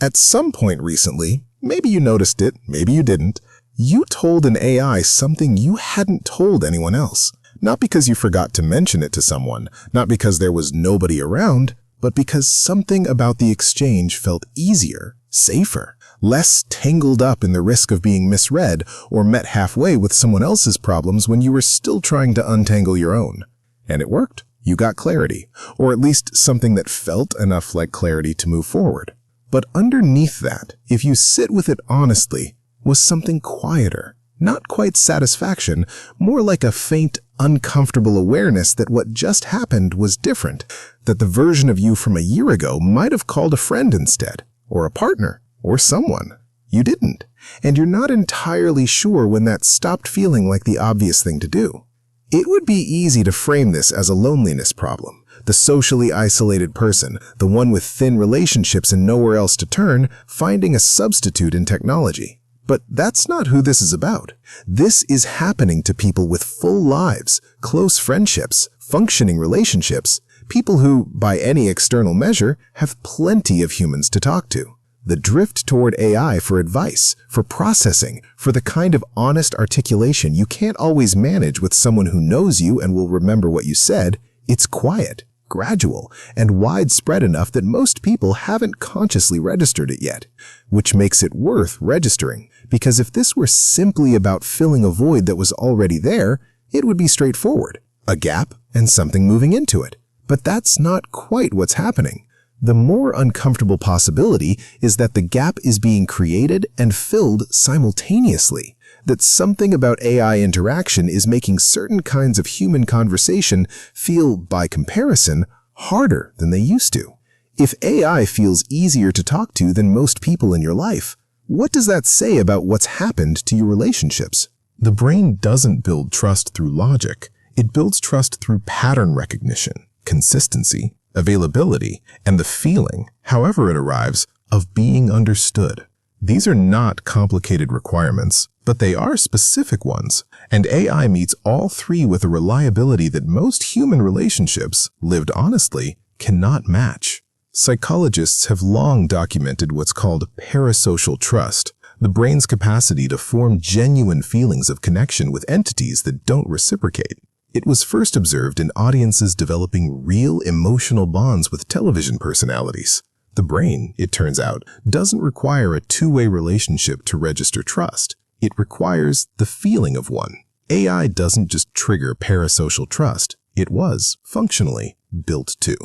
At some point recently, maybe you noticed it, maybe you didn't, you told an AI something you hadn't told anyone else. Not because you forgot to mention it to someone, not because there was nobody around, but because something about the exchange felt easier, safer, less tangled up in the risk of being misread or met halfway with someone else's problems when you were still trying to untangle your own. And it worked. You got clarity, or at least something that felt enough like clarity to move forward. But underneath that, if you sit with it honestly, was something quieter. Not quite satisfaction, more like a faint, uncomfortable awareness that what just happened was different, that the version of you from a year ago might have called a friend instead, or a partner, or someone. You didn't, and you're not entirely sure when that stopped feeling like the obvious thing to do. It would be easy to frame this as a loneliness problem, the socially isolated person, the one with thin relationships and nowhere else to turn, finding a substitute in technology. But that's not who this is about. This is happening to people with full lives, close friendships, functioning relationships, people who, by any external measure, have plenty of humans to talk to. The drift toward AI for advice, for processing, for the kind of honest articulation you can't always manage with someone who knows you and will remember what you said, it's quiet, gradual, and widespread enough that most people haven't consciously registered it yet, which makes it worth registering. Because if this were simply about filling a void that was already there, it would be straightforward, a gap and something moving into it. But that's not quite what's happening. The more uncomfortable possibility is that the gap is being created and filled simultaneously, that something about AI interaction is making certain kinds of human conversation feel, by comparison, harder than they used to. If AI feels easier to talk to than most people in your life, what does that say about what's happened to your relationships? The brain doesn't build trust through logic. It builds trust through pattern recognition, consistency, availability, and the feeling, however it arrives, of being understood. These are not complicated requirements, but they are specific ones, and AI meets all three with a reliability that most human relationships, lived honestly, cannot match. Psychologists have long documented what's called parasocial trust, the brain's capacity to form genuine feelings of connection with entities that don't reciprocate. It was first observed in audiences developing real emotional bonds with television personalities. The brain, it turns out, doesn't require a two-way relationship to register trust. It requires the feeling of one. AI doesn't just trigger parasocial trust. It was, functionally, built to.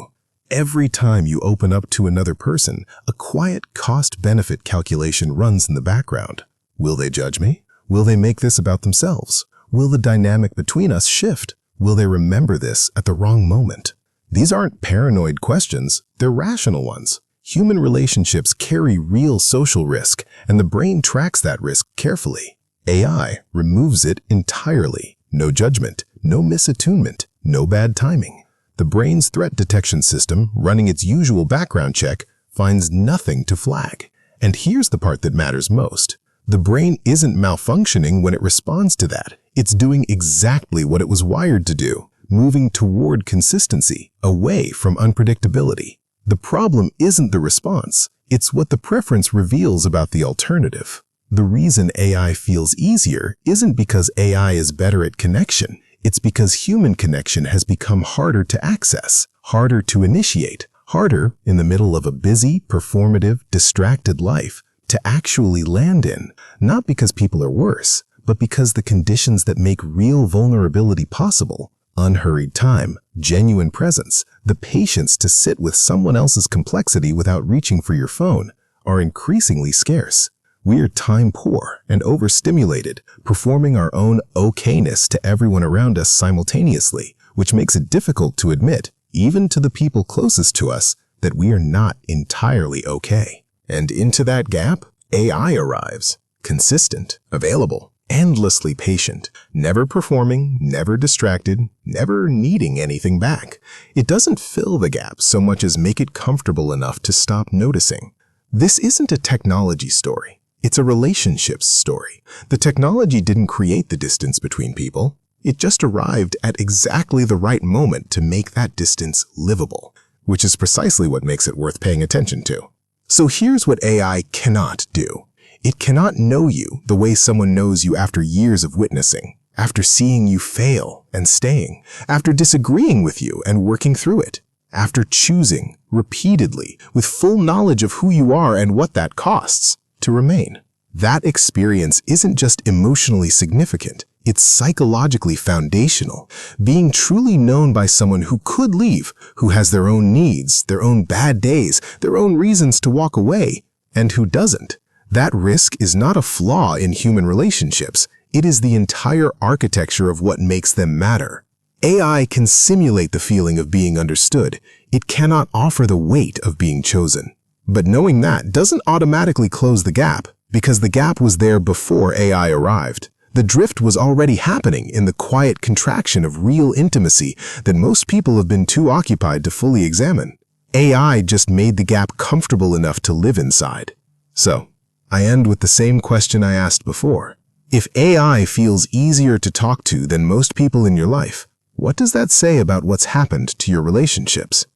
Every time you open up to another person, a quiet cost-benefit calculation runs in the background. Will they judge me? Will they make this about themselves? Will the dynamic between us shift? Will they remember this at the wrong moment? These aren't paranoid questions, they're rational ones. Human relationships carry real social risk, and the brain tracks that risk carefully. AI removes it entirely. No judgment, no misattunement, no bad timing. The brain's threat detection system, running its usual background check, finds nothing to flag. And here's the part that matters most. The brain isn't malfunctioning when it responds to that. It's doing exactly what it was wired to do, moving toward consistency, away from unpredictability. The problem isn't the response. It's what the preference reveals about the alternative. The reason AI feels easier isn't because AI is better at connection. It's because human connection has become harder to access, harder to initiate, harder in the middle of a busy, performative, distracted life to actually land in, not because people are worse, but because the conditions that make real vulnerability possible, unhurried time, genuine presence, the patience to sit with someone else's complexity without reaching for your phone, are increasingly scarce. We are time poor and overstimulated, performing our own okayness to everyone around us simultaneously, which makes it difficult to admit, even to the people closest to us, that we are not entirely okay. And into that gap, AI arrives, consistent, available, endlessly patient, never performing, never distracted, never needing anything back. It doesn't fill the gap so much as make it comfortable enough to stop noticing. This isn't a technology story. It's a relationships story. The technology didn't create the distance between people. It just arrived at exactly the right moment to make that distance livable, which is precisely what makes it worth paying attention to. So here's what AI cannot do. It cannot know you the way someone knows you after years of witnessing, after seeing you fail and staying, after disagreeing with you and working through it, after choosing repeatedly with full knowledge of who you are and what that costs to remain. That experience isn't just emotionally significant, it's psychologically foundational. Being truly known by someone who could leave, who has their own needs, their own bad days, their own reasons to walk away, and who doesn't. That risk is not a flaw in human relationships. It is the entire architecture of what makes them matter. AI can simulate the feeling of being understood. It cannot offer the weight of being chosen. But knowing that doesn't automatically close the gap, because the gap was there before AI arrived. The drift was already happening in the quiet contraction of real intimacy that most people have been too occupied to fully examine. AI just made the gap comfortable enough to live inside. So, I end with the same question I asked before. If AI feels easier to talk to than most people in your life, what does that say about what's happened to your relationships?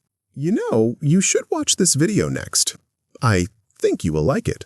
You should watch this video next. I think you will like it.